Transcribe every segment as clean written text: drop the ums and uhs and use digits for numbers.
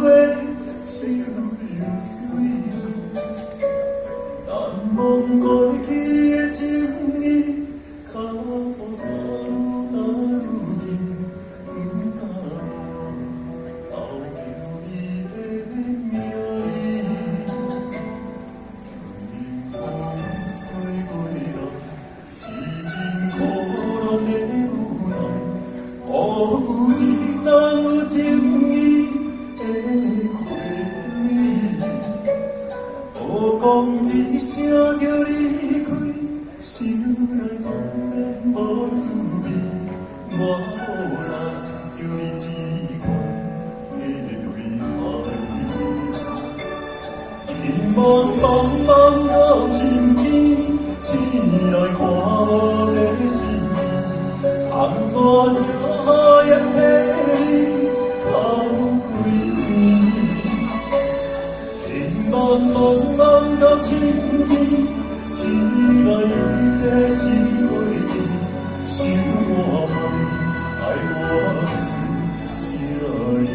的笑流水，难忘过去的情谊，脚步山愈踏愈近，不敢望，后求你的名字。生命风吹过来，痴情苦恋的无奈，辜负一桩有情义的花蕊。无讲一声就离开，心内总然无滋味。我无人有你志愿的对爱，天茫茫茫到深天，醒来看无在身边，含我小眼泪哭几年。天茫茫茫到深天，醒来一切是过去，想我梦，爱我啥意？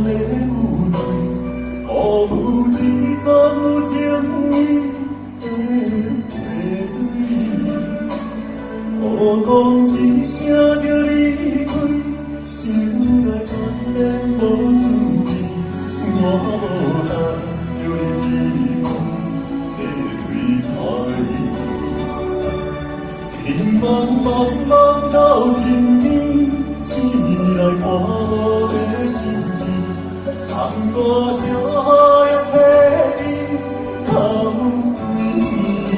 的无奈，辜负一桩有情义的花蕊。无讲一声就离开，心内全然无滋味。我无能有你一梦的对待，天茫茫茫到深天，醒来看无在身边。含我小眼泪哭几年，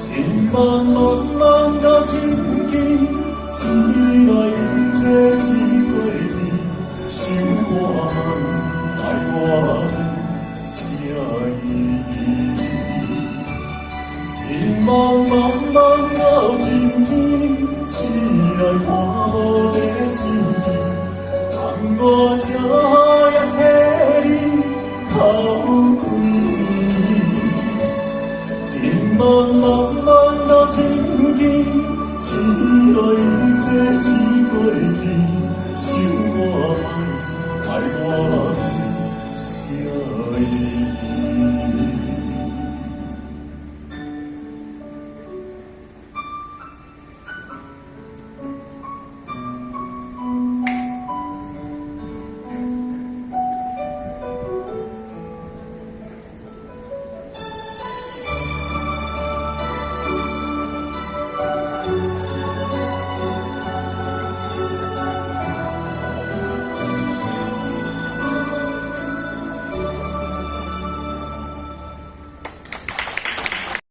天茫茫茫到深天，醒来一切是过去，想我梦，爱我啥意义？天茫茫茫到深天，醒来看无在身边。我小